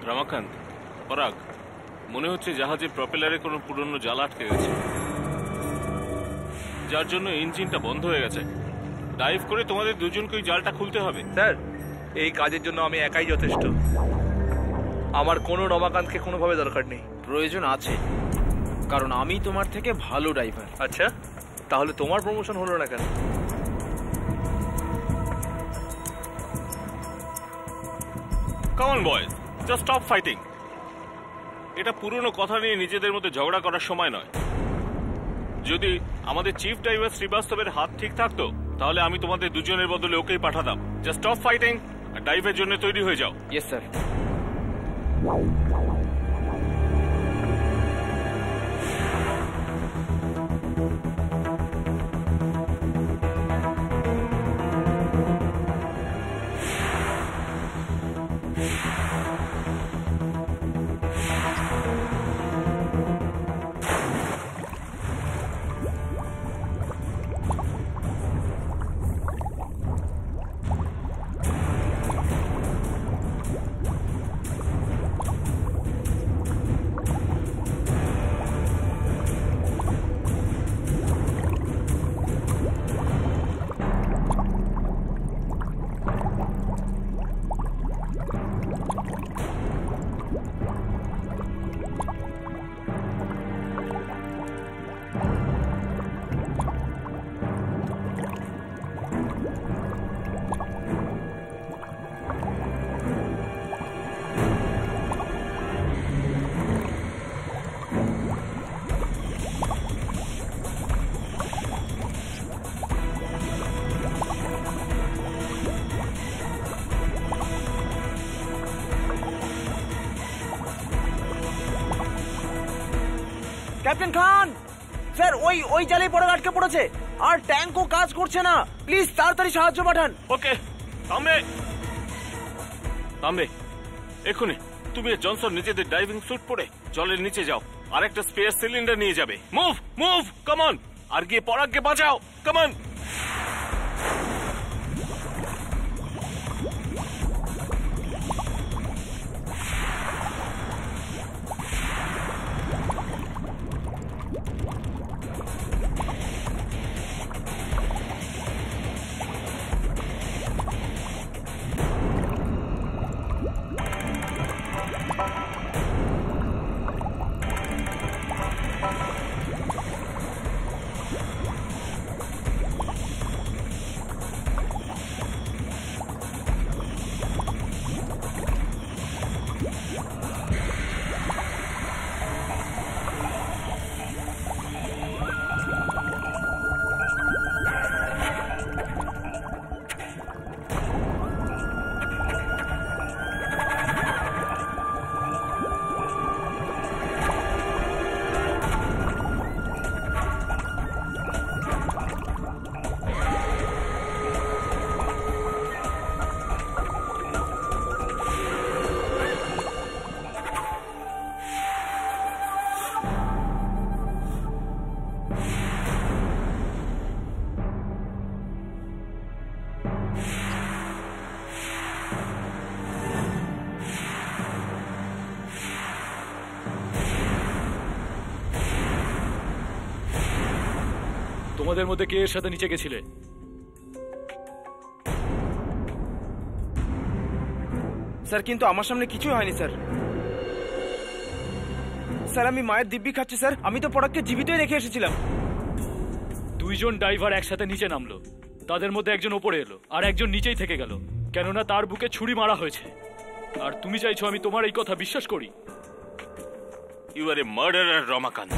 রমাকান্ত, পরাগ, মনে হচ্ছে জাহাজের প্রপেলারে কোনো পুরনো জাল আটকে গেছে, যার জন্য ইঞ্জিনটা বন্ধ হয়ে গেছে। ডাইভ করে তোমাদের দুজনকে ওই জালটা খুলতে হবে। স্যার, এই কাজের জন্য আমি একাই যথেষ্ট। আমার কোনো রমাকান্তকে কোনোভাবে দরকার নেই। প্রয়োজন আছে, কারণ আমি তোমার থেকে ভালো ড্রাইভার। আচ্ছা, তাহলে তোমার প্রমোশন হলো না কেন? Come on boys, just stop fighting. এটা পুরনো কথা নিয়ে নিজেদের মধ্যে ঝগড়া করার সময় নয়। যদি আমাদের চিফ ড্রাইভার শ্রীবাস্তবের হাত ঠিক থাকতো, তাহলে আমি তোমাদের দুজনের বদলে ওকেই পাঠাতাম। জাস্ট স্টপ ফাইটিং আর ডাইভের জন্য তৈরি হয়ে যাও। Yes sir. ক্যাপ্টেন খান স্যার, ওই জালেই পড়ে আটকে পড়েছে আর ট্যাঙ্কও কাজ করছে না। প্লিজ তাড়াতাড়ি সাহায্য পাঠান। ওকে, থামবে থামবে এক্ষুনি। তুমি আর জনসন নিজেদের ডাইভিং স্যুট পরে জলের নিচে যাও, আর একটা স্পেয়ার সিলিন্ডার নিয়ে যাবে। Move move, come on. আর গিয়ে পরাগকে বাঁচাও, কাম অন। তোমাদের মধ্যে কে এর সাথে নিচে গেছিলে? স্যার, কিন্তু আমার সামনে কিছুই হয়নি স্যার। স্যার, আমি মায়ের দিব্যি খাচ্ছি স্যার। আমি তো পরাগকে জীবিতই রেখে এসেছিলাম। দুইজন ড্রাইভার একসাথে নিচে নামলো, তাদের মধ্যে একজন ওপরে এলো আর একজন নিচেই থেকে গেল, কেননা তার বুকে ছুরি মারা হয়েছে। আর তুমি চাইছো আমি তোমার এই কথা বিশ্বাস করি? You are a murderer Ramakant.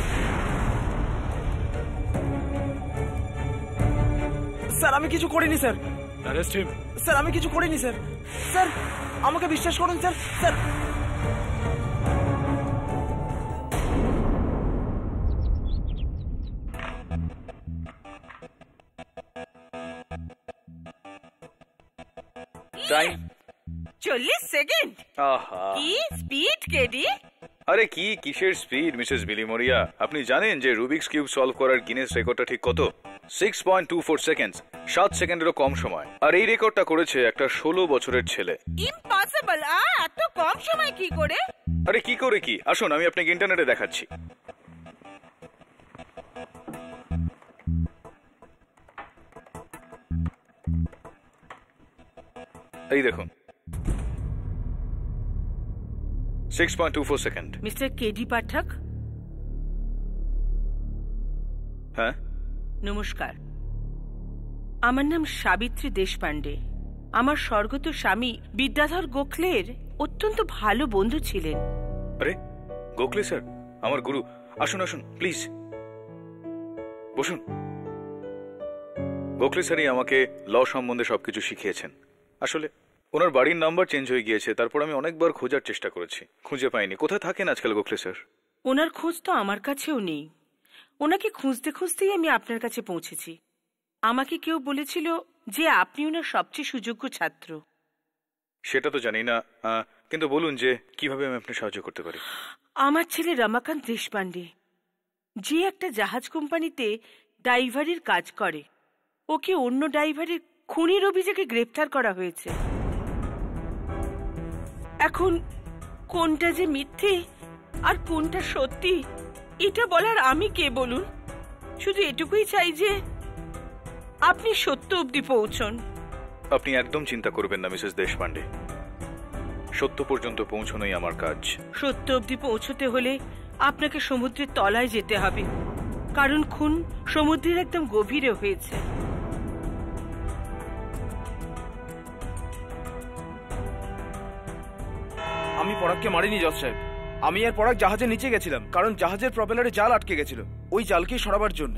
Sir, আমি কিছু করিনি স্যার। Arrest him. স্যার, আমি কিছু করিনি স্যার। স্যার, আমাকে বিশ্বাস করুন স্যার। Sir, time 40 second. আহা, কি স্পিড কেডি! আরে কিসের স্পিড মিসেস বিলিমোরিয়া? আপনি জানেন যে রুবিক্স কিউব সলভ করার গিনেস রেকর্ডটা ঠিক কত? 6.24 সেকেন্ডস, 7 সেকেন্ডেরও কম সময়। আর এই রেকর্ডটা করেছে একটা 16 বছরের ছেলে। ইম্পসিবল। ইম্পসিবল! এত কম সময় কি করে? আরে কি করে কি, আসুন আমি আপনাকে ইন্টারনেটে দেখাচ্ছি। এই দেখুন 6.24 সেকেন্ড। মিস্টার কেডি পাঠক, হ্যাঁ নমস্কার। আমার নাম সাবিত্রী দেশপান্ডে। আমার স্বর্গত স্বামী বিদ্যাধর গোখলের অত্যন্ত ভালো বন্ধু ছিলেন। আরে গোখলে স্যার আমার গুরু, আসুন আসুন প্লিজ বসুন। গোখলে স্যারই আমাকে ল সম্বন্ধে সবকিছু শিখিয়েছেন। আসলে ওনার বাড়ির নাম্বার চেঞ্জ হয়ে গিয়েছে, তারপর আমি অনেকবার খোঁজার চেষ্টা করেছি, খুঁজে পাইনি। কোথায় থাকেন আজকাল গোখলে স্যার? ওনার খোঁজ তো আমার কাছেও নেই। ওনাকে খুঁজতে খুঁজতেই আমি আপনার কাছে পৌঁছেছি। আমাকে কেউ বলেছিল যে আপনি ওনার সবচেয়ে সুযোগ্য ছাত্র। সেটা তো জানি না, কিন্তু বলুন যে কিভাবে আমি আপনাকে সাহায্য করতে পারি। আমার ছেলে রমাকান্ত দেশপান্ডে, যে একটা জাহাজ কোম্পানিতে ড্রাইভারের কাজ করে, ওকে অন্য ড্রাইভারের খুনের অভিযোগে গ্রেপ্তার করা হয়েছে। এখন কোনটা যে মিথ্যে আর কোনটা সত্যি এটা বলার আমি কে বলুন? শুধু এটুকুই চাই যে আপনি সত্য অবধি পৌঁছন। আপনি একদম চিন্তা করবেন না মিসেস দেশপান্ডে, সত্য পর্যন্ত পৌঁছানোই আমার কাজ। সত্য অবধি পৌঁছতে হলে আপনাকে সমুদ্রের তলায় যেতে হবে, কারণ খুন সমুদ্রের একদম গভীরে হয়েছে। আমি পরাগকে মারিনি জজ সাহেব। আমি আর পরাগ জাহাজের নিচে গেছিলাম, কারণ জাহাজের প্রপেলারে জাল আটকে গেছিল। ওই জালকেই সরাবার জন্য।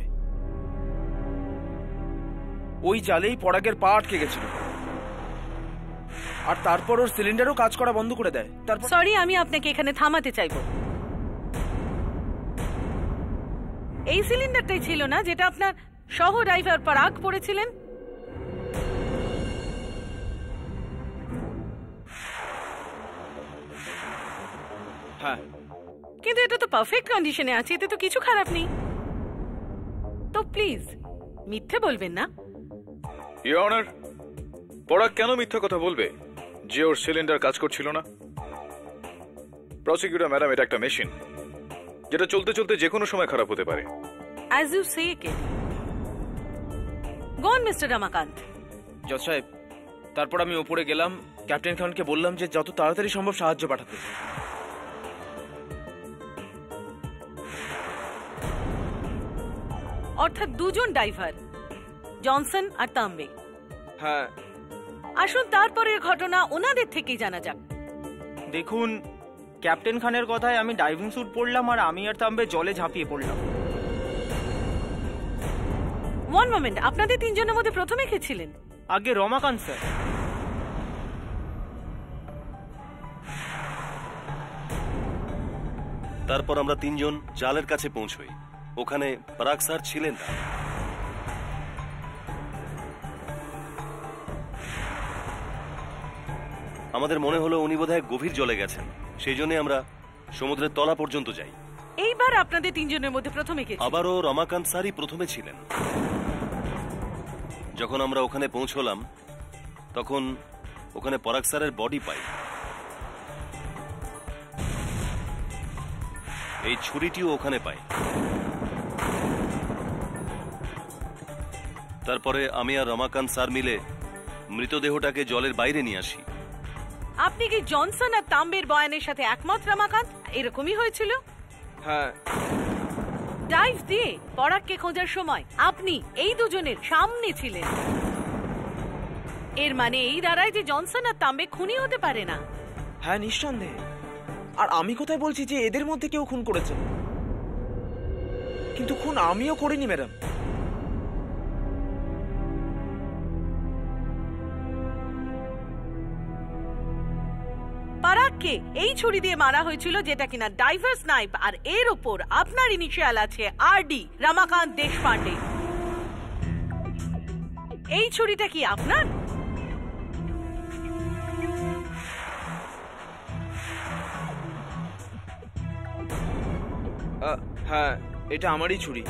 ওই জালেই পরাগের পা আটকে গেছিল, আর তারপর ওর সিলিন্ডারও কাজ করা বন্ধ করে দেয়। তারপর সরি, আমি আপনাকে এখানে থামাতে চাইব। এই সিলিন্ডারটাই ছিল না যেটা আপনার সহ ড্রাইভার পরাগ পড়েছিলেন? হ্যাঁ, কিন্তু এটা তো পারফেক্ট কন্ডিশনে আছে, এতে তো কিছু খারাপ নেই। তো প্লিজ মিথ্যে বলবেন না। ইওর অনার, পরাগ কেন মিথ্যা কথা বলবে যে ওর সিলিন্ডার কাজ করছিল না? প্রসিকিউটর ম্যাডাম, এটা একটা মেশিন যেটা চলতে চলতে যে কোনো সময় খারাপ হতে পারে। As you say KD. Go on mister Ramakant. জজ সাহেব, তারপর আমি উপরে গেলাম, ক্যাপ্টেন খানকে বললাম যে যত তাড়াতাড়ি সম্ভব সাহায্য পাঠাতে। অর্থাৎ দুজন ড্রাইভার, জনসন আর তাম্বে। হ্যাঁ, আসুন তারপরের ঘটনা ওনাদের থেকেই জানা যাক। দেখুন, ক্যাপ্টেন খানের কথায় আমি ডাইভিং স্যুট পরলাম আর আমি আর তাম্বে জলে ঝাঁপিয়ে পড়লাম। ওয়ান মোমেন্ট, আপনাদের তিনজনের মধ্যে প্রথমে কে ছিলেন? আগে রমাকান্ত স্যার। তারপর আমরা তিনজন জালের কাছে পৌঁছই। ওখানে পরাগ স্যার ছিলেন না। আমাদের মনে হলো উনি বোধহয় গভীর জলে গেছেন, সেই জন্য আমরা সমুদ্রের তলা পর্যন্ত যাই। এইবার আপনাদের তিনজনের মধ্যে প্রথমে কে ছিলেন? আবারও রমাকান্ত স্যারই প্রথমে ছিলেন। যখন আমরা ওখানে পৌঁছলাম তখন ওখানে পরাগ স্যারের বডি পাই। এই ছুরিটিও ওখানে পাই। তারপরে আমি আর রমাকান্ত স্যার মিলে মৃতদেহটাকে জলের বাইরে নিয়ে আসি। আপনি কি জনসন আর তাম্বের বয়ানের সাথে একমত রমাকান্ত? এরকমই হয়েছিল? হ্যাঁ। ডাইভ দিয়ে পরাগকে খোঁজার সময় আপনি এই দুজনের সামনে ছিলেন। এর মানে এই দাঁড়ায় যে জনসন আর তাম্বে খুনি হতে পারে না। হ্যাঁ, নিঃসন্দেহে। আর আমি কোথায় বলছি যে এদের মধ্যে কেউ খুন করেছে? কিন্তু খুন আমিও করিনি ম্যাডাম। পরাগকে এই ছুরি দিয়ে মারা হয়েছিল, যেটা কিনা ডাইভার স্নাইপ, আর এর উপর আপনার ইনিশিয়াল আছে আরডি, রমাকান্ত দেশপান্ডে। এই ছুরিটা কি আপনার? হ্যাঁ, এটা আমারই ছুরি।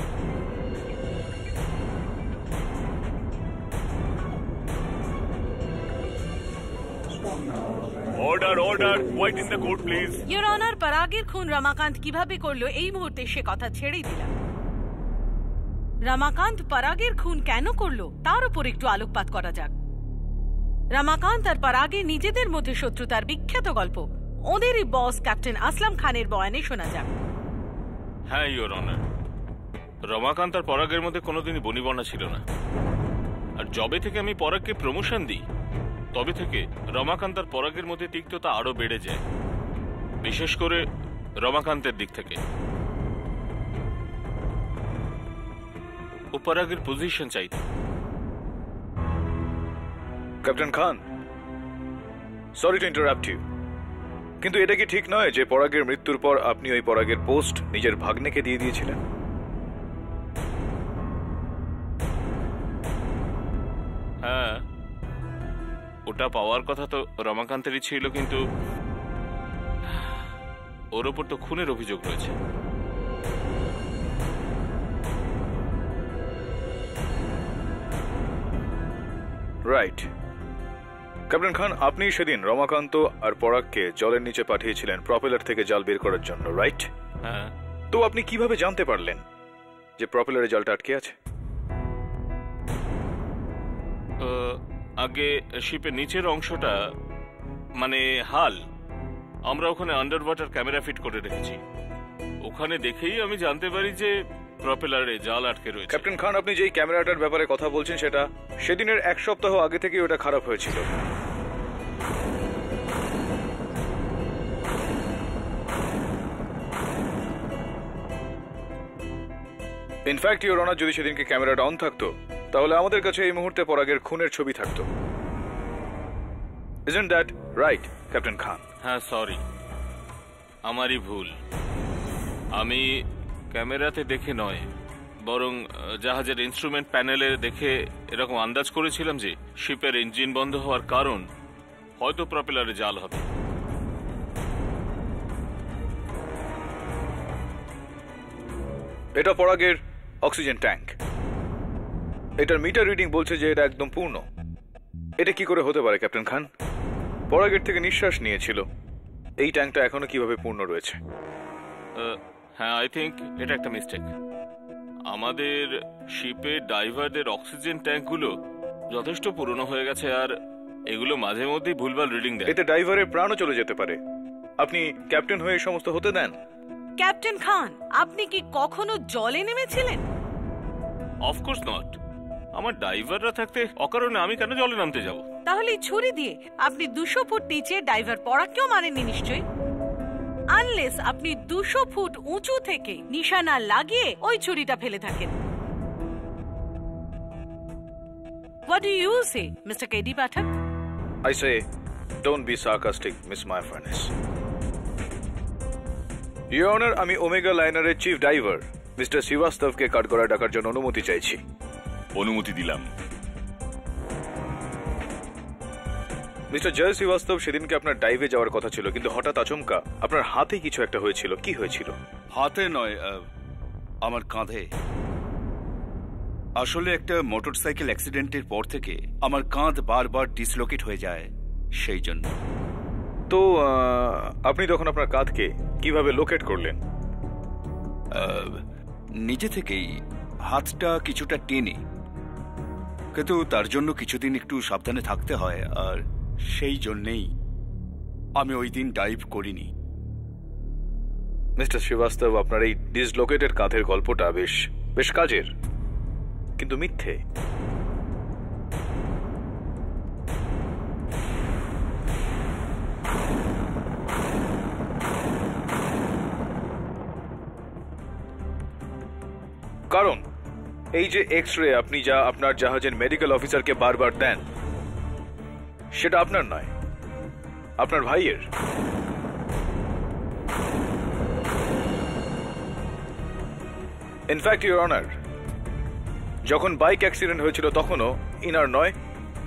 Order order white in the court please. Your honour, পরাগের খুন রমাকান্ত কিভাবে করলো এই মুহূর্তে সে কথা ছেড়েই দিলাম। রমাকান্ত পরাগের খুন কেন করলো তার উপর একটু আলোকপাত করা যাক। রমাকান্ত আর পরাগের নিজেদের মধ্যে শত্রুতার বিখ্যাত গল্প ওদেরই বস ক্যাপ্টেন আসলাম খানের বয়ানে শোনা যাক। হ্যাঁ ইওর অনার, রমাকান্ত আর পরাগের মধ্যে কোনোদিনই বনিবনা ছিল না। আর যবে থেকে আমি পরাগকে প্রমোশন দিই তবে থেকে রমাকান্ত আর পরাগের মধ্যে তিক্ততা আরো বেড়ে যায়, বিশেষ করে রমাকান্তের দিক থেকে। ও পরাগের পজিশন চাইত। Captain Khan, sorry to interrupt you, কিন্তু এটা কি ঠিক নয় যে পরাগের মৃত্যুর পর আপনি ওই পরাগের পোস্ট নিজের ভাগ্নেকে দিয়ে দিয়েছিলেন? হ্যাঁ, ওটা পাওয়ার কথা তো রমাকান্তেরই ছিল, কিন্তু ওর ওপর তো খুনের অভিযোগ রয়েছে। রাইট। ক্যাপ্টেন খান, আপনি সেদিন রমাকান্ত আর পরাগকে জলের নিচে পাঠিয়েছিলেন প্রপেলার থেকে জাল বের করার জন্য, রাইট? হ্যাঁ। তো আপনি কিভাবে জানতে পারলেন যে প্রপেলারে জালটা আটকে আছে? আগে শিপের নিচের অংশটা মানে হাল, আমরা ওখানে আন্ডার ওয়াটার ক্যামেরা ফিট করে রেখেছি। ওখানে দেখেই আমি জানতে পারি যে প্রপেলারে জাল আটকে রয়েছে। ক্যাপ্টেন খান, আপনি যেই ক্যামেরাটার ব্যাপারে কথা বলছেন সেটা সেদিনের এক সপ্তাহ আগে থেকে ওটা খারাপ হয়েছিল। ইনফ্যাক্ট ইওর অনার, যদি সেদিনকে ক্যামেরাটা অন থাকতো তাহলে আমাদের কাছে এই মুহূর্তে পরাগের খুনের ছবি থাকতো। Isn't that right, ক্যাপ্টেন খান? হ্যাঁ, সরি, আমারই ভুল। আমি ক্যামেরাতে দেখে নয়, বরং জাহাজের ইনস্ট্রুমেন্ট প্যানেলে দেখে এরকম আন্দাজ করেছিলাম যে শিপের ইঞ্জিন বন্ধ হওয়ার কারণ হয়তো প্রপেলারে জাল হবে। এটা পরাগের অক্সিজেন ট্যাঙ্ক। এটার মিটার রিডিং বলছে যে এটা একদম পূর্ণ। এটা কি করে হতে পারে ক্যাপ্টেন খান? পরাগের থেকে নিঃশ্বাস নিয়েছিল, এই ট্যাঙ্কটা এখনো কিভাবে পূর্ণ রয়েছে? হ্যাঁ, আই থিঙ্ক এটা একটা মিস্টেক। আমাদের শিপে ড্রাইভারদের অক্সিজেন ট্যাঙ্কগুলো যথেষ্ট পুরনো হয়ে গেছে, আর এগুলো মাঝে মধ্যেই ভুলভাল রিডিং দেয়। এতে ড্রাইভারের প্রাণও চলে যেতে পারে। আপনি ক্যাপ্টেন হয়ে এই সমস্ত হতে দেন? ক্যাপ্টেন খান, আপনি কি কখনো জলে নেমেছিলেন? Of course not. আমার ড্রাইভাররা থাকতে অকারণে আমি কেন জলে নামতে যাব? তাহলে ছুরি দিয়ে আপনি 200 ফুট নিচে ড্রাইভার পরাগকেও মারেননি নিশ্চয়ই, আনলেস আপনি 200 ফুট উঁচু থেকে নিশানা লাগিয়ে ওই ছুরিটা ফেলে থাকেন। What do you say, Mr. KD Pathak? I say, don't be sarcastic, Miss Maya Furnace. Your Honor, আমি ওমেগা লাইনারের চিফ ড্রাইভার মিস্টার শ্রীবাস্তবকে কাঠগড়ায় ডাকার জন্য অনুমতি চাইছি। অনুমতি দিলাম। মিস্টার জয় শ্রীবাস্তব, সেদিনকে আপনার ডাইভে যাওয়ার কথা ছিল, কিন্তু হঠাৎ আচমকা আপনার হাতে কিছু একটা হয়েছিল। কি হয়েছিল? হাতে নয়, আমার কাঁধে। আসলে একটা মোটরসাইকেল অ্যাক্সিডেন্টের পর থেকে আমার কাঁধ বারবার ডিসলোকেট হয়ে যায়, সেই জন্য। তো আপনি তখন আপনার কাঁধকে কিভাবে লোকেট করলেন? নিজে থেকেই হাতটা কিছুটা টেনে, কিন্তু তার জন্য কিছুদিন একটু সাবধানে থাকতে হয়, আর সেই জন্যেই আমি ওই দিন ডাইভ করিনি। মিস্টার শ্রীবাস্তব, আপনার এই ডিসলোকেটেড কাঁধের গল্পটা বেশ কাজের, কিন্তু মিথ্যে। কারণ এই যে এক্স রে আপনি যা আপনার জাহাজের মেডিকেল অফিসারকে বারবার দেন, সেটা আপনার নয়, আপনার ভাইয়ের। ইনফ্যাক্ট ইওর অনার, যখন বাইক অ্যাক্সিডেন্ট হয়েছিল তখনও ইনার নয়,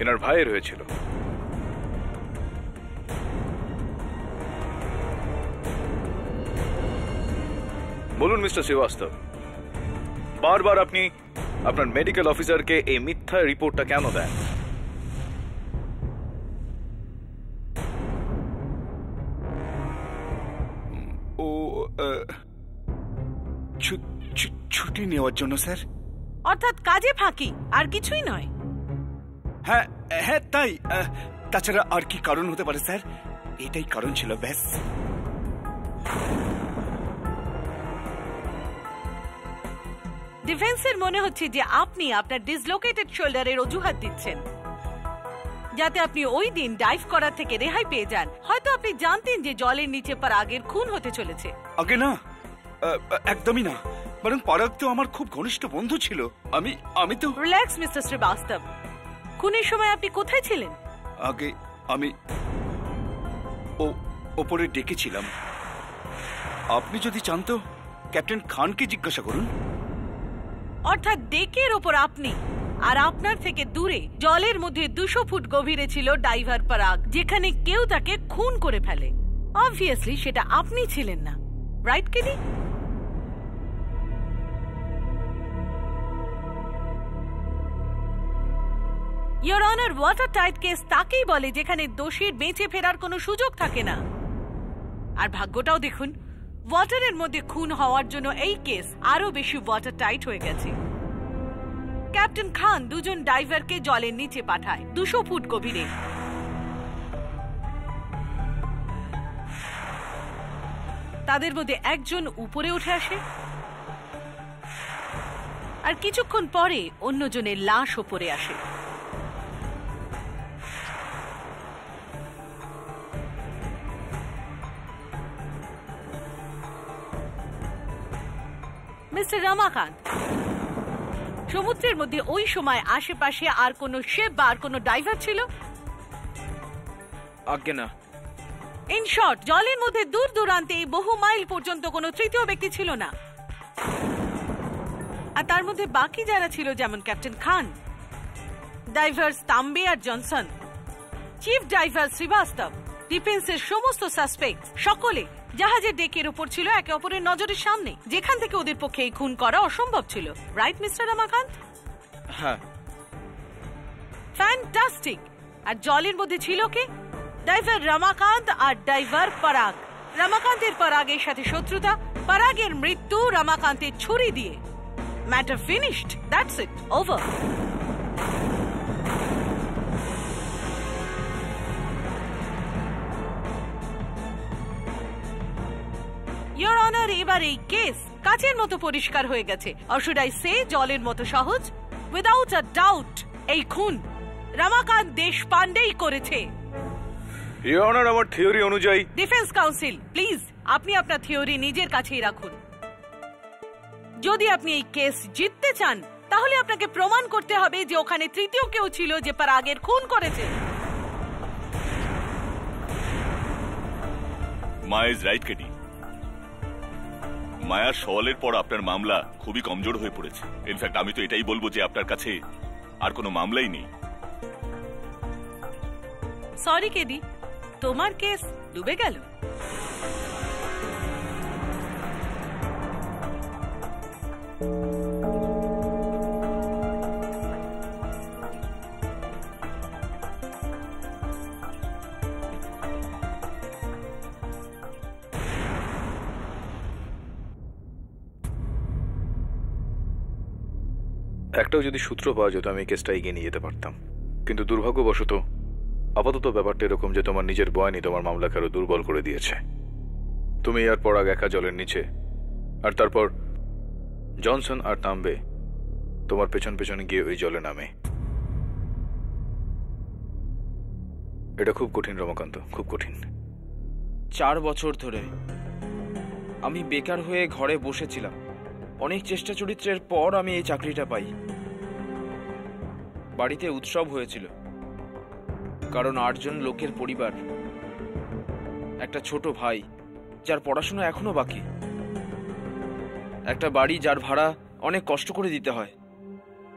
ইনার ভাইয়ের হয়েছিল। বলুন মিস্টার শ্রীবাস্তব, বারবার আপনি আপনার মেডিকেল অফিসারকে এই মিথ্যা রিপোর্টটা কেন দেন? ছুটি নেওয়ার জন্য স্যার। অর্থাৎ কাজে ফাঁকি, আর কিছুই নয়? হ্যাঁ হ্যাঁ তাই। তাছাড়া আর কি কারণ হতে পারে স্যার? এটাই কারণ ছিল ব্যাস। ডিফেন্সের মনে হচ্ছে যে আপনি আপনার ডিসলোকেটেড শোল্ডারের অজুহাত দিচ্ছেন যাতে আপনি ওই দিন ডাইভ করার থেকে রেহাই পেয়ে যান। হয়তো আপনি জানতেন যে জলের নিচে পরাগের খুন হতে চলেছে। আগে না, একদমই না। বরং পরাগ তো আমার খুব ঘনিষ্ঠ বন্ধু ছিল। আমি তো। Relax mister Srivastava. খুনের সময় আপনি কোথায় ছিলেন? আগে আমি ওপরে ডেকেছিলাম। আপনি যদি চান তো ক্যাপ্টেন খানকে জিজ্ঞাসা করুন। অর্থাৎ ডেকের ওপর আপনি, আর আপনার থেকে দূরে জলের মধ্যে 200 ফুট গভীরে ছিল ডাইভার পরাগ, যেখানে কেউ তাকে খুন করে ফেলে। অবভিয়াসলি সেটা আপনি ছিলেন না, right KD? Your honour, water tight case তাকেই বলে যেখানে দোষীর বেঁচে ফেরার কোনো সুযোগ থাকে না। আর ভাগ্যটাও দেখুন, ওয়াটারের মধ্যে খুন হওয়ার জন্য এই কেস আরো বেশি ওয়াটার টাইট হয়ে গেছে। ক্যাপ্টেন খান দুজন ডাইভারকে জলের নিচে পাঠায় 200 ফুট গভীরে। তাদের মধ্যে একজন উপরে উঠে আসে, আর কিছুক্ষণ পরে অন্যজনের লাশ উপরে আসে। মিস্টার রমাকান্ত, সমুদ্রের মধ্যে ওই সময় আশেপাশে আর কোনো শিপ বা আর কোনো ডাইভার ছিল? আজ্ঞে না। ইন শর্ট, জলের মধ্যে দূর দূরান্তে বহু মাইল পর্যন্ত কোনো তৃতীয় ব্যক্তি ছিল না। আর তার মধ্যে বাকি যারা ছিল, যেমন ক্যাপ্টেন খান, ডাইভার্স তাম্বে আর জনসন, চিফ ডাইভার শ্রীবাস্তব, ডিফেন্সের সমস্ত সাসপেক্ট, সকলে জাহাজের ডেকের উপর ছিল, একে অপরের নজরের সামনে, যেখান থেকে ওদের পক্ষে এই খুন করা অসম্ভব ছিল। Right mister Ramakanta? হ্যাঁ। ফ্যান্টাস্টিক। আর জলের মধ্যে ছিল কে? ডাইভার রমাকান্ত আর ডাইভার পরাগ। রমাকান্তের পরাগের সাথে শত্রুতা, পরাগের মৃত্যু রমাকান্তের ছুরি দিয়ে। Matter finished, that's it, over. Your honour, এবার এই কেস কাচের মতো পরিষ্কার হয়ে গেছে। অর শুড আই সে জলের মতো সহজ? উইদাউট আ ডাউট এই খুন রমাকান্ত দেশপান্ডেই করেছে। ইয়োর অনার, আমার থিওরি অনুযায়ী। ডিফেন্স কাউন্সিল, প্লিজ আপনি আপনার থিওরি নিজের কাছেই রাখুন। যদি আপনি এই কেস জিততে চান, তাহলে আপনাকে প্রমাণ করতে হবে যে ওখানে তৃতীয় কেউ ছিল যে পরাগের খুন করেছে। মায়া ইজ রাইট কেডি। মায়ার সওয়ালের পর আপনার মামলা খুবই কমজোর হয়ে পড়েছে। ইনফ্যাক্ট আমি তো এটাই বলবো যে আপনার কাছে আর কোনো মামলাই নেই। সরি কেডি, তোমার কেস ডুবে গেল। একটাও যদি সূত্র পাওয়া যেত, আমি কেসটা এগিয়ে নিয়ে যেতে পারতাম। কিন্তু দুর্ভাগ্যবশত আপাতত ব্যাপারটা এরকম যে তোমার নিজের বয়ানই তোমার মামলাকে আরো দুর্বল করে দিয়েছে। তুমি আর পরাগ একা জলের নিচে, আর তারপর জনসন আর তাম্বে তোমার পেছন পেছনে গিয়ে ওই জলে নামে। এটা খুব কঠিন রমাকান্ত, খুব কঠিন। 4 বছর ধরে আমি বেকার হয়ে ঘরে বসেছিলাম। অনেক চেষ্টা চরিত্রের পর আমি এই চাকরিটা পাই। বাড়িতে উৎসব হয়েছিল, কারণ 8 জন লোকের পরিবার, একটা ছোট ভাই যার পড়াশোনা এখনো বাকি, একটা বাড়ি যার ভাড়া অনেক কষ্ট করে দিতে হয়।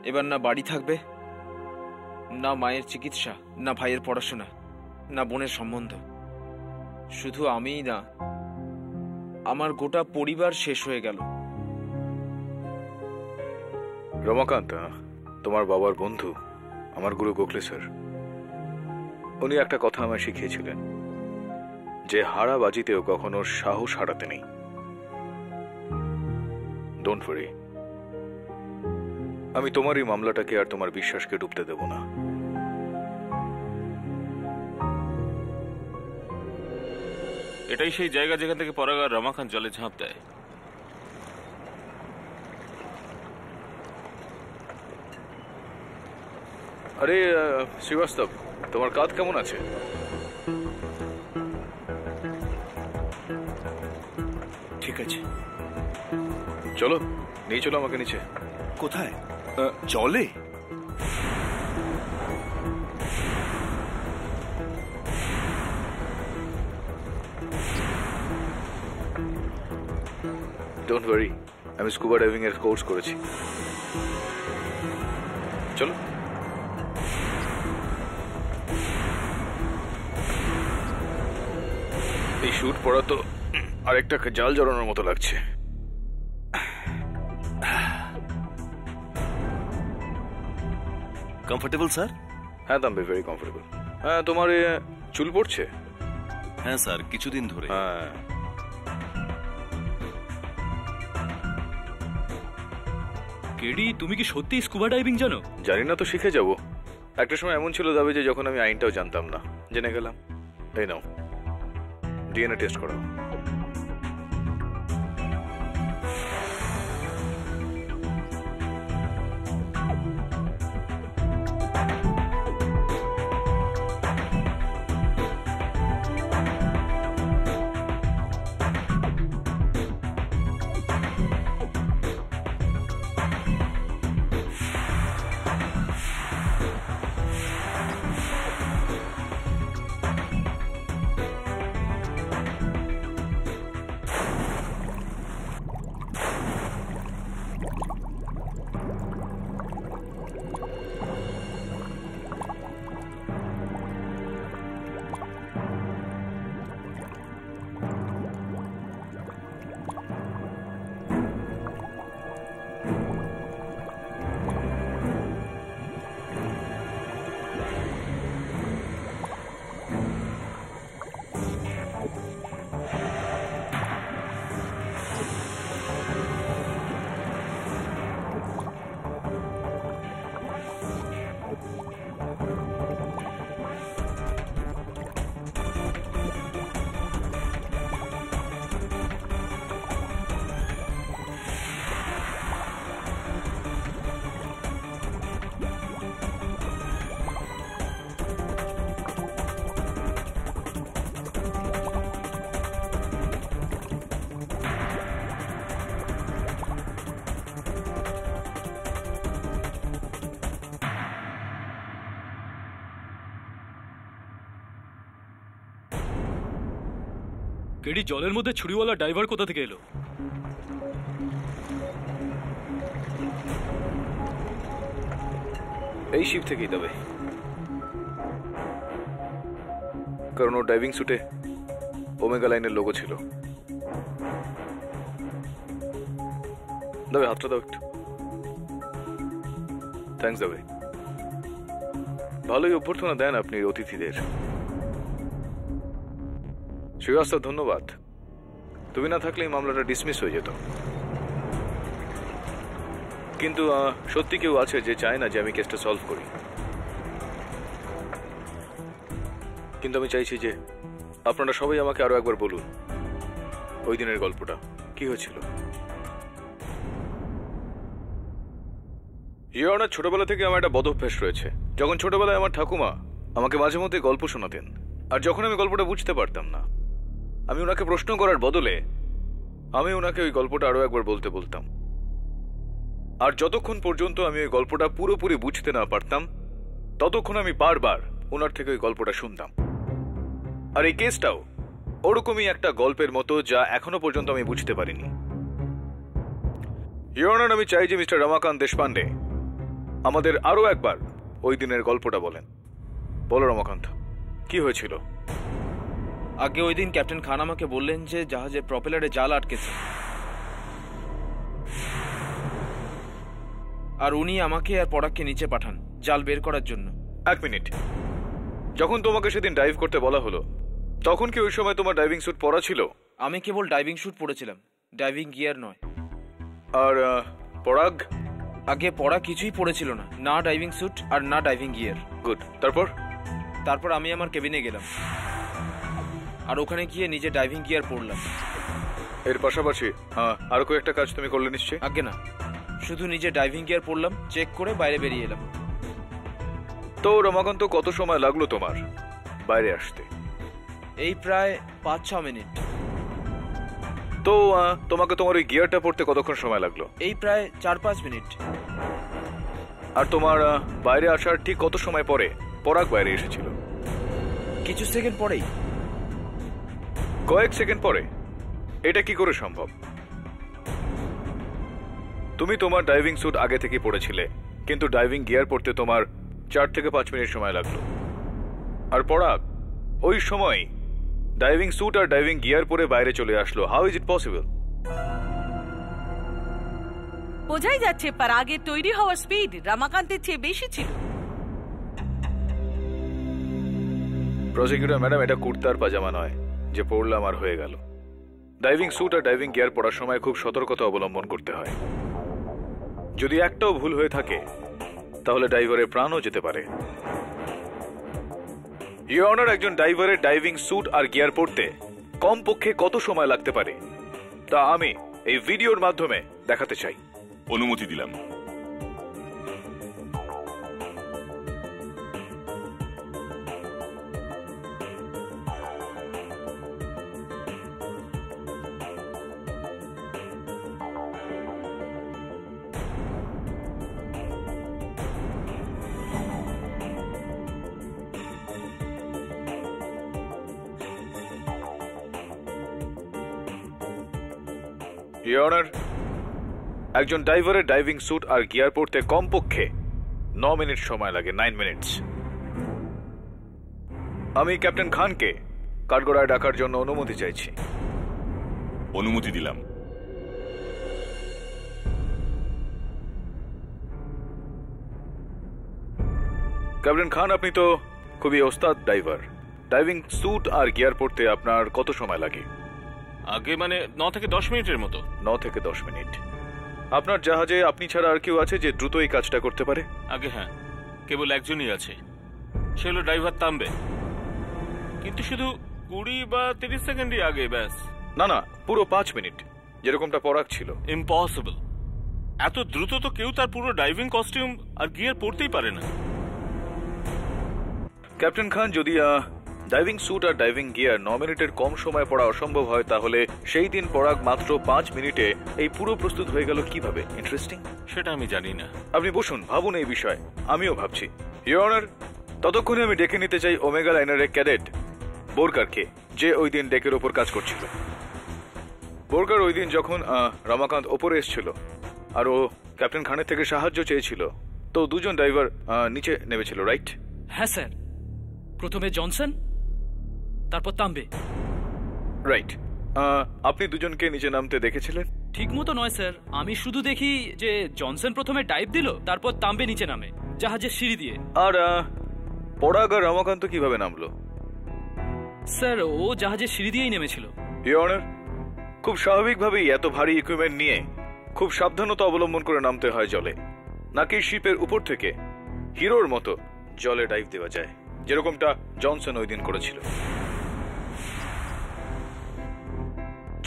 এবার না বাড়ি থাকবে, না মায়ের চিকিৎসা, না ভাইয়ের পড়াশোনা, না বোনের সম্বন্ধ। শুধু আমিই না, আমার গোটা পরিবার শেষ হয়ে গেল। রমাকান্ত, তোমার বাবার বন্ধু আমার গুরু গোখলে স্যার, উনি একটা কথা আমায় শিখিয়েছিলেন যে হারা বাজিতেও কখনো সাহস হারাতে নেই। ডোন্ট ওয়ারি, আমি তোমার এই মামলাটাকে আর তোমার বিশ্বাসকে ডুবতে দেব না। এটাই সেই জায়গা যেখান থেকে পরাগ আর রমাকান্ত জলে ঝাঁপ দেয়। আরে শ্রীবাস্তব, তোমার কাঁধ কেমন আছে? ঠিক আছে, চলো নিয়ে চলো আমাকে নিচে। কোথায়? জলে? ডোন্ট ওয়ারি, আমি স্কুবা ডাইভিং এর কোর্স করেছি। চলো। এই শুট পরা তো আরেকটা জাল জড়ানোর মতো লাগছে। Comfortable sir? হ্যাঁ তাম্বে, ভেরি কমফোর্টেবল। হ্যাঁ, তোমার চুল পড়ছে? হ্যাঁ স্যার, কিছুদিন ধরে। হ্যাঁ, কেডি, তুমি কি সত্যি স্কুবা ডাইভিং জানো? জানি না তো, শিখে যাব। একটা সময় এমন ছিল যাবে যে যখন আমি আইনটাও জানতাম না, জেনে গেলাম। এই নাও, ডিএনএ টেস্ট করাও। কেডি, জলের মধ্যে ছুরিওয়ালা ডাইভার কোথা থেকে এলো? এই শিপ থেকেই তবে, কারণ ওর ডাইভিং স্যুটে ওমেগা লাইনের লোগো ছিল। দাবে, হাতটা দাও একটু। থ্যাঙ্কস দাবে, ভালোই অভ্যর্থনা দেন আপনি অতিথিদের। শ্রীবাস্তব, ধন্যবাদ। তুমি না থাকলে এই মামলাটা ডিসমিস হয়ে যেত। কিন্তু সত্যি কেউ আছে যে চায় না যে আমি কেসটা সলভ করি। কিন্তু আমি চাইছি যে আপনারা সবাই আমাকে আরো একবার বলুন ওই দিনের গল্পটা কি হয়েছিল। ইয়নার ছোটবেলা থেকে আমার একটা বদ অভ্যাস রয়েছে। যখন ছোটবেলায় আমার ঠাকুমা আমাকে মাঝে মধ্যে গল্প শোনাতেন, আর যখন আমি গল্পটা বুঝতে পারতাম না, আমি ওনাকে প্রশ্ন করার বদলে আমি ওনাকে ওই গল্পটা আরো একবার বলতে বলতাম। আর যতক্ষণ পর্যন্ত আমি ওই গল্পটা পুরোপুরি বুঝতে না পারতাম, ততক্ষণ আমি বারবার ওনার থেকে ওই গল্পটা শুনতাম। আর এই কেসটাও ওরকমই একটা গল্পের মতো, যা এখনো পর্যন্ত আমি বুঝতে পারিনি। ইয়নার, আমি চাই যে মিস্টার রমাকান্ত দেশপান্ডে আমাদের আরো একবার ওই দিনের গল্পটা বলেন। বলো রমাকান্ত, কি হয়েছিল? আগে ওই দিন ক্যাপ্টেন খান আমাকে বললেন যে জাহাজের প্রপেলারে জাল আটকেছে, আর উনি আমাকে আর পরাগকে নিচে পাঠান জাল বের করার জন্য। এক মিনিট, যখন তোমাকে সেদিন ডাইভ করতে বলা হলো, তখন কি ওই সময় তোমার ডাইভিং স্যুট পরা ছিল? আমি কেবল ডাইভিং স্যুট পরেছিলাম, ডাইভিং গিয়ার নয়। আর পরাগ? আগে পড়া কিছুই পড়েছিল না, না ডাইভিং স্যুট আর না ডাইভিং গিয়ার। গুড। তারপর? তারপর আমি আমার কেবিনে গেলাম আর ওখানে গিয়ে নিজে ডাইভিং গিয়ার পরলাম। এর পাশাপাশি আরো কয়েকটা কাজ তুমি করলে নিশ্চয়ই? আগে না, শুধু নিজে ডাইভিং গিয়ার পরলাম, চেক করে বাইরে বেরিয়ে এলাম। তো রমাকান্ত, কত সময় লাগলো তোমার বাইরে আসতে? এই প্রায় 5-6 মিনিট। তো তোমাকে তোমার ওই গিয়ারটা পড়তে কতক্ষণ সময় লাগলো? এই প্রায় 4-5 মিনিট। আর তোমার বাইরে আসার ঠিক কত সময় পরে পরাগ বাইরে এসেছিল? কিছু সেকেন্ড পরেই। কয়েক সেকেন্ড পরে? এটা কি করে সম্ভব? তুমি তোমার ডাইভিং স্যুট আগে থেকে পড়েছিলে, কিন্তু ডাইভিং গিয়ার পড়তে তোমার 4 থেকে 5 মিনিট সময় লাগলো। আর পরাগ ওই সময় ডাইভিং স্যুট আর ডাইভিং গিয়ার পরে বাইরে চলে আসলো। How is it possible? বোঝাই যাচ্ছে পরাগের তৈরি হওয়ার স্পিড রমাকান্তের চেয়ে বেশি ছিল। প্রসিকিউটর ম্যাডাম, এটা কুর্তার পাজামা নয় যে পড়লাম আর হয়ে গেল। ডাইভিং স্যুট আর ডাইভিং গিয়ার পড়ার সময় খুব সতর্কতা অবলম্বন করতে হয়। যদি একটাও ভুল হয়ে থাকে তাহলে ড্রাইভারের প্রাণও যেতে পারে। ইওর অনার, একজন ড্রাইভারের ডাইভিং স্যুট আর গিয়ার পড়তে কমপক্ষে কত সময় লাগতে পারে তা আমি এই ভিডিওর মাধ্যমে দেখাতে চাই। অনুমতি দিলাম। ইওর অনার, একজন ড্রাইভারের ডাইভিং স্যুট আর গিয়ার পড়তে কমপক্ষে 9 মিনিট সময় লাগে। 9 মিনিটস। আমি ক্যাপ্টেন খানকে কাঠগড়ায় ডাকার জন্য অনুমতি চাইছি। অনুমতি দিলাম। ক্যাপ্টেন খান, আপনি তো খুবই ওস্তাদ ড্রাইভার। ডাইভিং স্যুট আর গিয়ার পড়তে আপনার কত সময় লাগে? আগে মানে 9 থেকে 10 মিনিটের মতো। 9 থেকে 10 মিনিট। আপনার জাহাজে আপনি ছাড়া আর কেউ আছে যে দ্রুত এই কাজটা করতে পারে? আগে হ্যাঁ, কেবল একজনই আছে, সে হলো ড্রাইভার তাম্বে। কিন্তু শুধু 20 বা 30 সেকেন্ডই আগে, ব্যাস। না না, পুরো 5 মিনিট, যেরকমটা পরাগ ছিল। ইম্পসিবল। এত দ্রুত তো কেউ তার পুরো ডাইভিং কস্টিউম আর গিয়ার পরতেই পারে না। ক্যাপ্টেন খান, যদি ডাইভিং স্যুট আর ডাইভিং গিয়ার 9 মিনিটের কম সময় পড়া অসম্ভব হয়, তাহলে সেই দিন পরাগ মাত্র 5 মিনিটে এই পুরো প্রস্তুত হয়ে গেল কিভাবে? ইন্টারেস্টিং। সেটা আমি জানি না। আপনি বসুন, ভাবুন এই বিষয়ে। আমিও ভাবছি। ইওর অনার, ততক্ষণে আমি ডেকে নিতে চাই ওমেগা লাইনারের ক্যাডেট বোরকারকে, যে ওই দিন ডেকের ওপর কাজ করছিল। বোরকার ওই দিন যখন রমাকান্ত ওপরে এসেছিল আর ও ক্যাপ্টেন খানের থেকে সাহায্য চেয়েছিল, তো দুজন ড্রাইভার নিচে নেমেছিল, রাইট? হ্যাঁ স্যার, প্রথমে জনসন, তারপর তাম্বে। রাইট। আপনি দুজনকে নিচে নামতে দেখেছিলেন? ঠিক মতো নয় স্যার, আমি শুধু দেখি যে জনসন প্রথমে ডাইভ দিল, তারপর তাম্বে নিচে নামে জাহাজের সিঁড়ি দিয়ে। আর পরাগ আর রমাকান্ত কিভাবে নামলো? স্যার, ও জাহাজের সিঁড়ি দিয়েই নেমেছিল। ইওর অনার, খুব স্বাভাবিকভাবেই এত ভারী ইকুইপমেন্ট নিয়ে খুব সাবধানতা অবলম্বন করে নামতে হয় জলে, নাকি শিপের উপর থেকে হিরোর মতো জলে ডাইভ দেওয়া যায়, যেরকমটা জনসন ওই দিন করেছিল।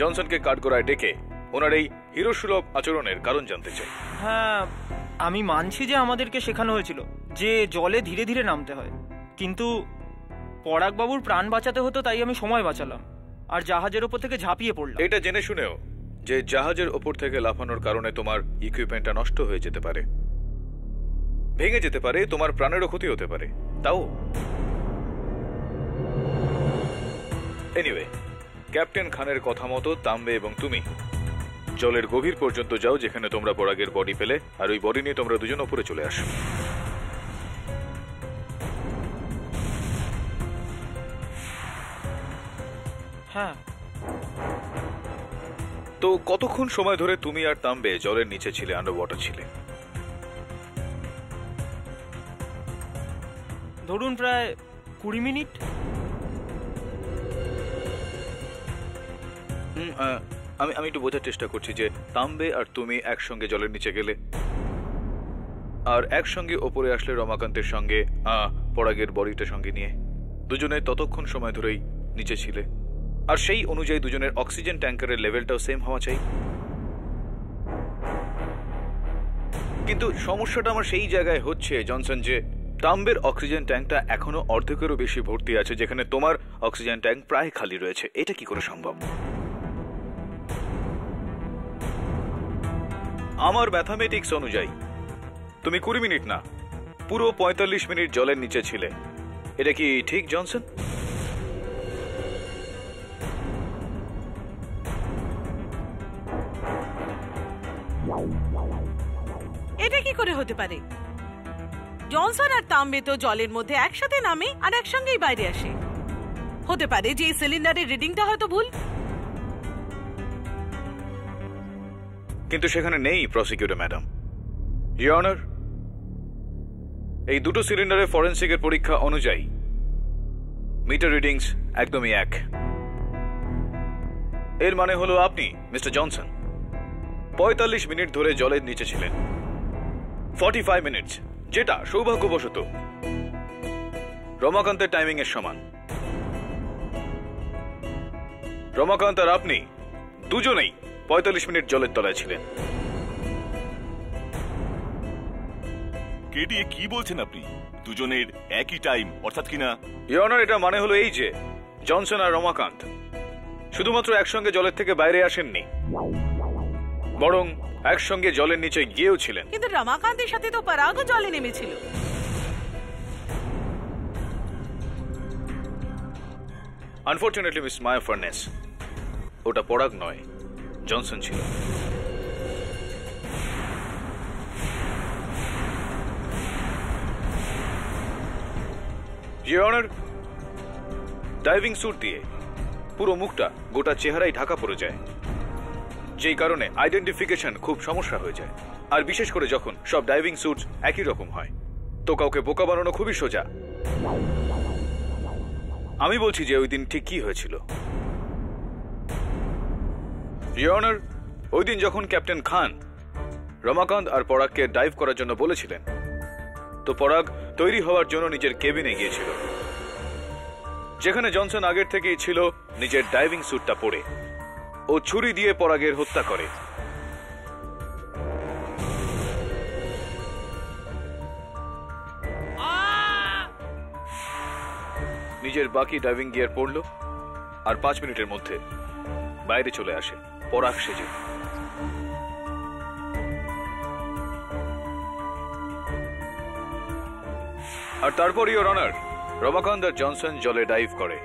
জনসনকে কাঠগড়ায় ডেকে ওনার এই হিরো সুলভ আচরণের কারণ জানতে চাই। হ্যাঁ, আমি মানছি যে আমাদেরকে শেখানো হয়েছিল যে জলে ধীরে ধীরে নামতে হয়, কিন্তু পরাগবাবুর প্রাণ বাঁচাতে হতো, তাই আমি সময় বাঁচালাম আর জাহাজের ওপর থেকে ঝাঁপিয়ে পড়লাম। এটা জেনে শুনেও যে জাহাজের ওপর থেকে লাফানোর কারণে তোমার ইকুইপমেন্টটা নষ্ট হয়ে যেতে পারে, ভেঙে যেতে পারে, তোমার প্রাণেরও ক্ষতি হতে পারে, তাও। এনিওয়ে, ক্যাপ্টেন খানের কথা মতো তাম্বে এবং তুমি জলের গভীর পর্যন্ত যাও, যেখানে তোমরা পরাগের বডি পেলে, আর ওই বডি নিয়ে তোমরা দুজন উপরে চলে আসো। হ্যাঁ। তো কতক্ষণ সময় ধরে তুমি আর তাম্বে জলের নিচে ছিলে, আন্ডার ওয়াটার ছিলে? ধরুন প্রায় 20 মিনিট। আমি একটু বোঝার চেষ্টা করছি যে তাম্বে আর তুমি একসঙ্গে জলের নিচে গেলে, আর একসঙ্গে ওপরে আসলে রমাকান্তের সঙ্গে পরাগের বডিটা সঙ্গে নিয়ে দুজনে ততক্ষণ সময় ধরেই নিচে ছিলে, আর সেই অনুযায়ী দুজনের অক্সিজেন ট্যাঙ্কারের লেভেলটাও সেম হওয়া চাই। কিন্তু সমস্যাটা আমার সেই জায়গায় হচ্ছে জনসন, যে তাম্বের অক্সিজেন ট্যাঙ্কটা এখনো অর্ধেকেরও বেশি ভর্তি আছে, যেখানে তোমার অক্সিজেন ট্যাঙ্ক প্রায় খালি রয়েছে। এটা কি করে সম্ভব? আমার ম্যাথামেটিক্স অনুযায়ী তুমি 20 মিনিট না, পুরো 45 মিনিট জলের নিচে ছিলে। এটা কি ঠিক জনসন? এটা কি করে হতে পারে? জনসন আর তাম্বে তো জলের মধ্যে একসাথে নামে আর একসঙ্গেই বাইরে আসে। হতে পারে যে এই সিলিন্ডারের রিডিংটা হয়তো ভুল। কিন্তু সেখানে নেই প্রসিকিউটর ম্যাডাম। ইওর অনার, এই দুটো সিলিন্ডারের ফরেনসিকের পরীক্ষা অনুযায়ী মিটার রিডিংস একদমই এক। এর মানে হলো আপনি মিস্টার জনসন 45 মিনিট ধরে জলের নিচে ছিলেন। 45 মিনিট, যেটা সৌভাগ্যবশত রমাকান্তের টাইমিং এর সমান। রমাকান্ত আর আপনি দুজনেই 45 মিনিট জলের তলায় ছিলেন। কেডি কি বলছেন আপনি? দুজনের একই টাইম, অর্থাৎ কিনা? ইওর অনার, এটা মানে হলো এই যে জনসন আর রমাকান্ত শুধুমাত্র একসঙ্গে জলের থেকে বাইরে আসেননি, বরং একসঙ্গে জলের নিচে গিয়েও ছিলেন। কিন্তু রমাকান্তের সাথে তো পরাগও জলে নেমেছিল। আনফরচুনেটলি মিস মায়া ফার্নেস, ওটা পরাগ নয়, জনসন ছিল। ইওর অনার, ডাইভিং স্যুট দিয়ে পুরো মুখটা, গোটা চেহারাই ঢাকা পড়ে যায়, যেই কারণে আইডেন্টিফিকেশন খুব সমস্যা হয়ে যায়। আর বিশেষ করে যখন সব ডাইভিং স্যুট একই রকম হয়, তো কাউকে বোকা বানানো খুবই সোজা। আমি বলছি যে ওই দিন ঠিক কি হয়েছিল। ইওর অনার, ওই দিন যখন ক্যাপ্টেন খান রমাকান্ত আর পরাগকে ডাইভ করার জন্য বলেছিলেন, তো পরাগ তৈরি হওয়ার জন্য নিজের কেবিনে গিয়েছিল, যেখানে জনসন আগের থেকেই ছিল নিজের ডাইভিং স্যুটটা পরে। ও ছুরি দিয়ে পরাগের হত্যা করে। নিজের বাকি ডাইভিং গিয়ার পরল, আর 5 মিনিটের মধ্যে বাইরে চলে আসে পরাগ সেজে। আর তারপর ইওর অনার, রমাকান্ত আর জনসন জলে ডাইভ করে।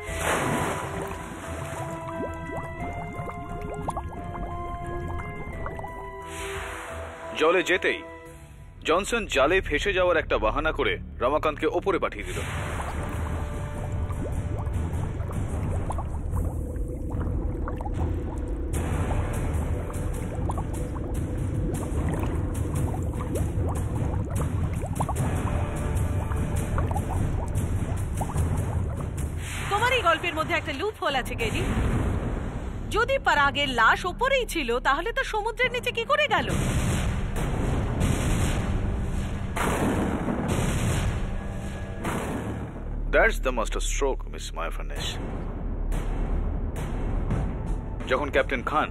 জলে যেতেই জনসন জালে ফেসে যাওয়ার একটা বাহানা করে রমাকান্তকে ওপরে পাঠিয়ে দিল। তোমার এই গল্পের মধ্যে একটা লুপ হোল আছে গেরি। যদি পরাগের লাশ ওপরেই ছিল, তাহলে তো সমুদ্রের নিচে কি করে গেল? That's the master stroke, Miss Maya Furness. যখন ক্যাপ্টেন খান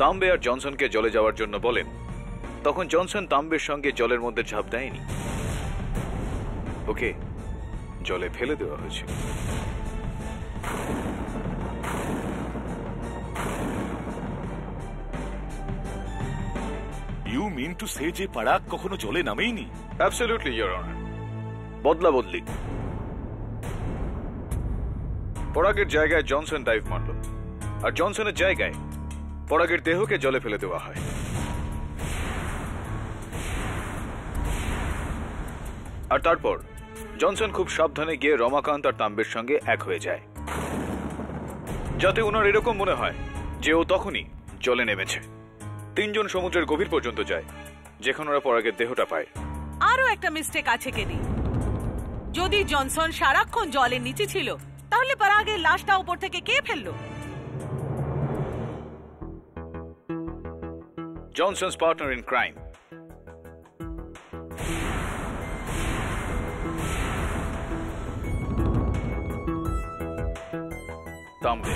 তাম্বে আর জনসনকে জলে যাওয়ার জন্য বলেন, তখন জনসন তাম্বের সঙ্গে জলের মধ্যে ঝাঁপ দেয়নি, ওকে জলে ফেলে দেওয়া হয়েছিল। ইউ মিন টু সে যে পরাগ কখনো জলে নামেইনি? অ্যাবসলিউটলি ইওর অনার, বদলা বদলি। পরাগের জায়গায় জনসন ডাইভ মারল, আর জনসনের জায়গায় পরাগের দেহকে জলে ফেলে দেওয়া হয়। আর তারপর জনসন খুব সাবধানে গিয়ে রমাকান্ত আর তাম্বের সঙ্গে এক হয়ে যায়, যাতে ওনার এরকম মনে হয় যে ও তখনই জলে নেমেছে। 3 জন সমুদ্রের গভীর পর্যন্ত যায়, যেখানে ওরা পরাগের দেহটা পায়। আরো একটা মিস্টেক আছে কেডি। যদি জনসন সারাক্ষণ জলের নিচে ছিল, তাহলে পরাগের লাশটা উপর থেকে কে ফেললো? Johnson's partner in crime. Tambe.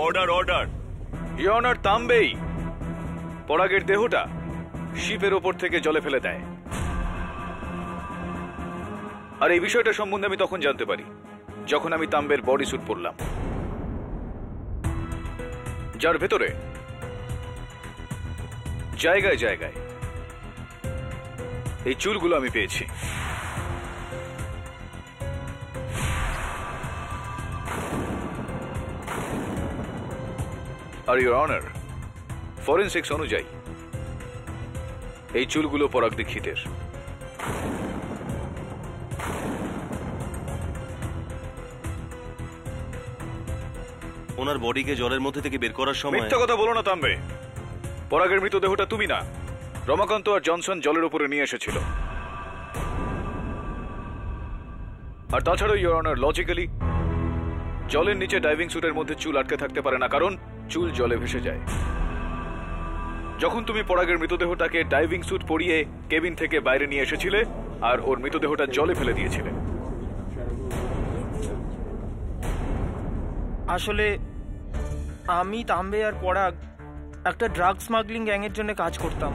Order order. Your Honor, তাম্বেই পরাগের দেহটা শিপের ওপর থেকে জলে ফেলে দেয়। আর এই বিষয়টা সম্বন্ধে আমি তখন জানতে পারি যখন আমি তাম্বের বডি স্যুট পরলাম, যার ভেতরে জায়গায় জায়গায় এই চুলগুলো আমি পেয়েছি। আর ইওর অনার, ফরেনসিক্স অনুযায়ী এই চুলগুলো পরাগ দীক্ষিতের। ওনার বডিকে জলের মধ্যে থেকে বের করার সময় মিথ্যা কথা বলো না তাম্বে। পরাগের মৃতদেহটা তুমি না, রমাকান্ত আর জনসন জলের উপরে নিয়ে এসেছিল। আর তাছাড়াও ইওর অনার, লজিক্যালি জলের নিচে ডাইভিং স্যুটের মধ্যে চুল আটকে থাকতে পারে না, কারণ চুল জলে ভেসে যায়। যখন তুমি পরাগের মৃতদেহটাকে ডাইভিং স্যুট পরিয়ে কেবিন থেকে বাইরে নিয়ে এসেছিলে আর ওর মৃতদেহটা জলে ফেলে দিয়েছিলে। আসলে আমি, তাম্বে আর পরাগ একটা ড্রাগ স্মাগলিং গ্যাংয়ের জন্য কাজ করতাম।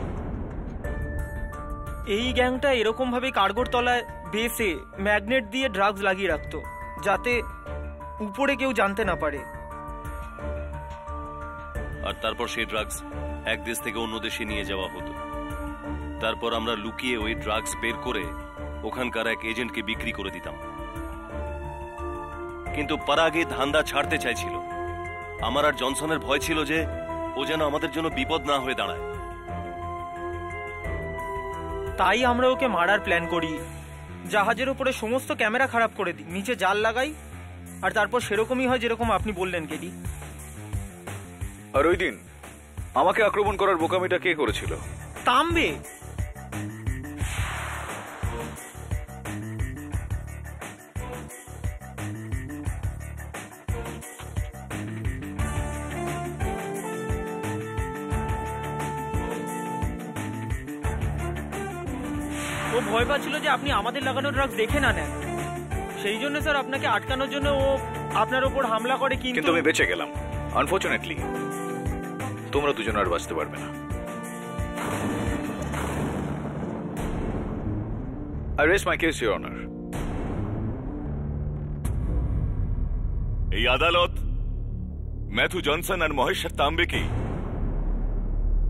এই গ্যাংটা এরকম ভাবে কার্গোর তলায় বেসে ম্যাগনেট দিয়ে ড্রাগস লাগিয়ে রাখতো, যাতে উপরে কেউ জানতে না পারে। আর তারপর সেই ড্রাগস এক দেশ থেকে অন্য দেশে নিয়ে যাওয়া হতো। তারপর আমরা লুকিয়ে ওই ড্রাগস বের করে ওখানকার এক এজেন্টকে বিক্রি করে দিতাম। কিন্তু পরাগে ধান্দা ছাড়তে চাইছিল। আমার আর জনসনের ভয় ছিল যে ও যেন আমাদের জন্য বিপদ না হয়ে দাঁড়ায়। তাই আমরা ওকে মারার প্ল্যান করি। জাহাজের উপরে সমস্ত ক্যামেরা খারাপ করে দিই, নিচে জাল লাগাই, আর তারপর সেরকমই হয় যেরকম আপনি বললেন কেডি। আর ওই দিন আমাকে আক্রমণ করার বোকামিটা কে করেছিল? তাম্বে। ও ভয় পাচ্ছিল যে আপনি আমাদের লাগানো ড্রাগস দেখে না নেন, সেই জন্য স্যার আপনাকে আটকানোর জন্য ও আপনার উপর হামলা করে। কিন্তু আমি বেঁচে গেলাম। আনফরচুনেটলি তোমরা দুজন আর বাঁচতে পারবে না। I raise my case, Your Honor. এই আদালত ম্যাথু জনসন আর মহেশ্বর তাম্বেকে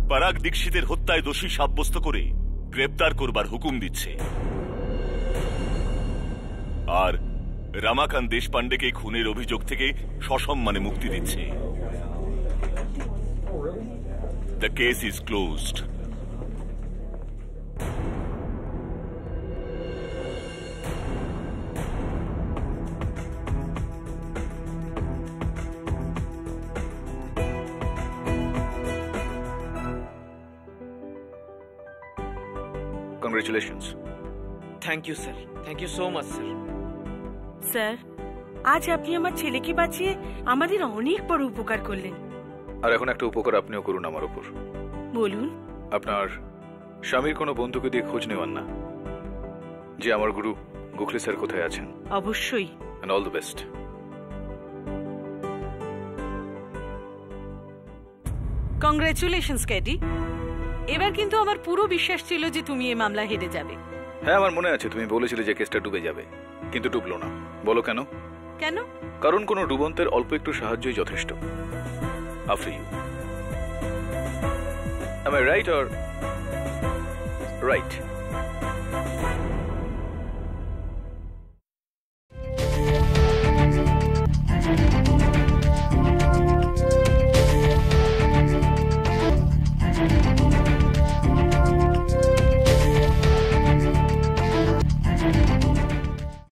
পরাগ দীক্ষিতের হত্যায় দোষী সাব্যস্ত করে গ্রেপ্তার করবার হুকুম দিচ্ছে, আর রমাকান্ত দেশপান্ডেকে খুনের অভিযোগ থেকে সসম্মানে মুক্তি দিচ্ছে। The case is closed. Congratulations. Thank you sir, thank you so much sir. Sir, আজ আপনি আমার ছেলেকে বাঁচিয়ে আমাদের অনেক বড় উপকার করলেন। আর এখন একটা উপকার আপনিও করুন আমার উপর। বলুন। আপনার স্বামীর কোনো বন্ধুকে দিয়ে খোঁজ নেওয়ান না যে আমার গুরু গোখলে স্যার কোথায় আছেন। অবশ্যই। And all the best. Congratulations KD. এবার কিন্তু আমার পুরো বিশ্বাস ছিল যে তুমি এই মামলা হেরে যাবে। হ্যাঁ, আমার মনে আছে তুমি বলেছিলে যে কেসটা ডুবে যাবে, কিন্তু ডুবলো না। বলো কেন? কেন? কারণ কোনো ডুবন্তের অল্প একটু সাহায্যই যথেষ্ট। After you. Am I right or right?